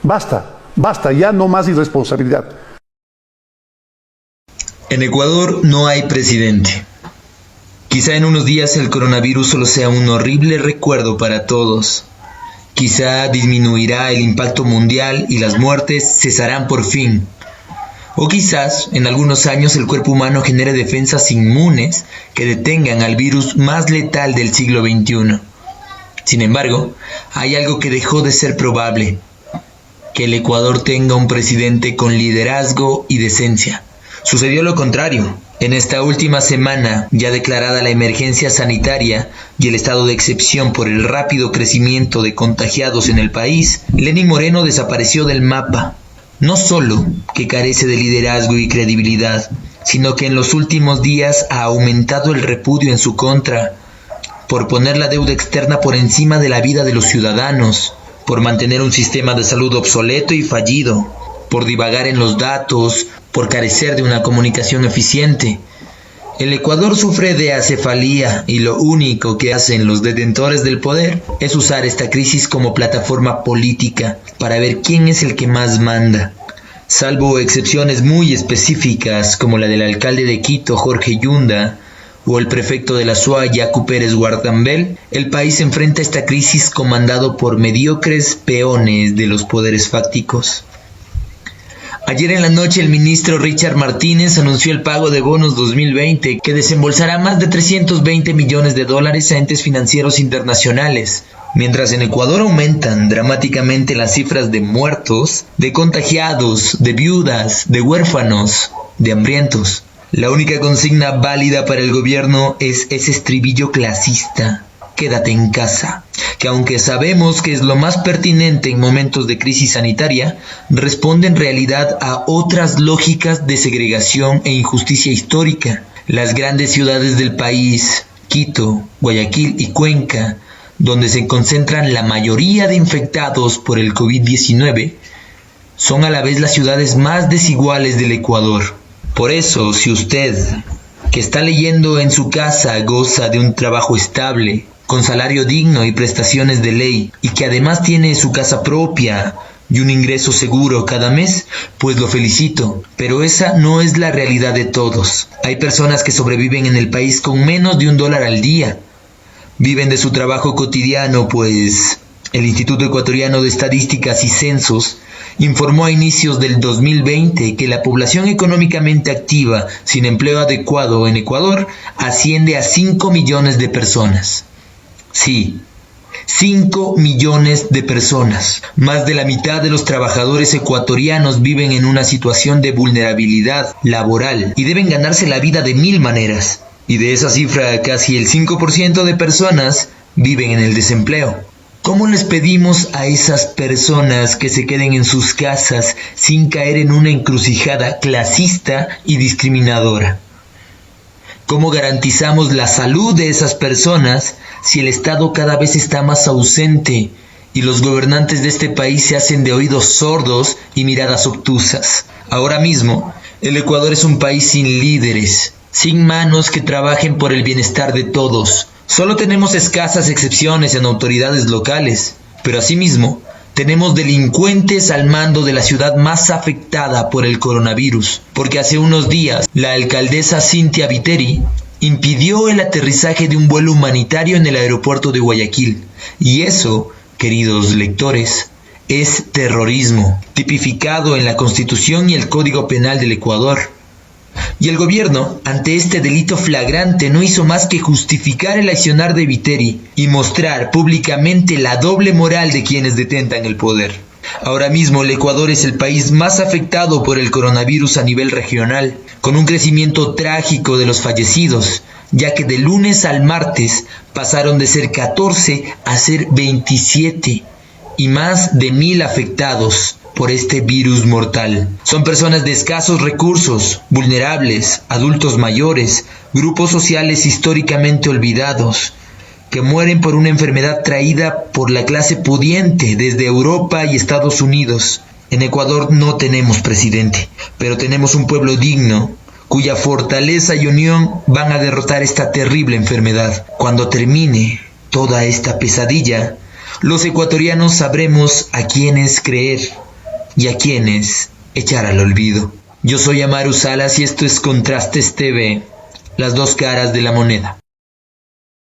Basta, ya no más irresponsabilidad. En Ecuador no hay presidente. Quizá en unos días el coronavirus solo sea un horrible recuerdo para todos. Quizá disminuirá el impacto mundial y las muertes cesarán por fin. O quizás en algunos años el cuerpo humano genere defensas inmunes que detengan al virus más letal del siglo XXI. Sin embargo, hay algo que dejó de ser probable: que el Ecuador tenga un presidente con liderazgo y decencia. Sucedió lo contrario. En esta última semana, ya declarada la emergencia sanitaria y el estado de excepción por el rápido crecimiento de contagiados en el país, Lenín Moreno desapareció del mapa. No solo que carece de liderazgo y credibilidad, sino que en los últimos días ha aumentado el repudio en su contra, por poner la deuda externa por encima de la vida de los ciudadanos, por mantener un sistema de salud obsoleto y fallido, por divagar en los datos, por carecer de una comunicación eficiente. El Ecuador sufre de acefalía y lo único que hacen los detentores del poder es usar esta crisis como plataforma política para ver quién es el que más manda. Salvo excepciones muy específicas como la del alcalde de Quito, Jorge Yunda, o el prefecto de la SUA, Yacu Pérez Guardambel, el país enfrenta esta crisis comandado por mediocres peones de los poderes fácticos. Ayer en la noche el ministro Richard Martínez anunció el pago de bonos 2020 que desembolsará más de $320 millones a entes financieros internacionales. Mientras en Ecuador aumentan dramáticamente las cifras de muertos, de contagiados, de viudas, de huérfanos, de hambrientos. La única consigna válida para el gobierno es ese estribillo clasista: quédate en casa, que aunque sabemos que es lo más pertinente en momentos de crisis sanitaria, responde en realidad a otras lógicas de segregación e injusticia histórica. Las grandes ciudades del país, Quito, Guayaquil y Cuenca, donde se concentran la mayoría de infectados por el COVID-19, son a la vez las ciudades más desiguales del Ecuador. Por eso, si usted, que está leyendo en su casa, goza de un trabajo estable, con salario digno y prestaciones de ley, y que además tiene su casa propia y un ingreso seguro cada mes, pues lo felicito, pero esa no es la realidad de todos. Hay personas que sobreviven en el país con menos de $1 al día. Viven de su trabajo cotidiano, pues el Instituto Ecuatoriano de Estadísticas y Censos informó a inicios del 2020 que la población económicamente activa sin empleo adecuado en Ecuador asciende a 5 millones de personas. Sí, 5 millones de personas. Más de la mitad de los trabajadores ecuatorianos viven en una situación de vulnerabilidad laboral y deben ganarse la vida de 1000 maneras. Y de esa cifra, casi el 5% de personas viven en el desempleo. ¿Cómo les pedimos a esas personas que se queden en sus casas sin caer en una encrucijada clasista y discriminadora? ¿Cómo garantizamos la salud de esas personas si el Estado cada vez está más ausente y los gobernantes de este país se hacen de oídos sordos y miradas obtusas? Ahora mismo, el Ecuador es un país sin líderes, sin manos que trabajen por el bienestar de todos. Solo tenemos escasas excepciones en autoridades locales, pero asimismo tenemos delincuentes al mando de la ciudad más afectada por el coronavirus, porque hace unos días la alcaldesa Cynthia Viteri impidió el aterrizaje de un vuelo humanitario en el aeropuerto de Guayaquil. Y eso, queridos lectores, es terrorismo, tipificado en la Constitución y el Código Penal del Ecuador. Y el gobierno, ante este delito flagrante, no hizo más que justificar el accionar de Viteri y mostrar públicamente la doble moral de quienes detentan el poder. Ahora mismo el Ecuador es el país más afectado por el coronavirus a nivel regional, con un crecimiento trágico de los fallecidos, ya que de lunes al martes pasaron de ser 14 a ser 27 y más de 1000 afectados por este virus mortal. Son personas de escasos recursos, vulnerables, adultos mayores, grupos sociales históricamente olvidados, que mueren por una enfermedad traída por la clase pudiente desde Europa y Estados Unidos. En Ecuador no tenemos presidente, pero tenemos un pueblo digno, cuya fortaleza y unión van a derrotar esta terrible enfermedad. Cuando termine toda esta pesadilla, los ecuatorianos sabremos a quiénes creer. y a quienes echar al olvido. Yo soy Amaru Salas y esto es Contrastes TV, las dos caras de la moneda.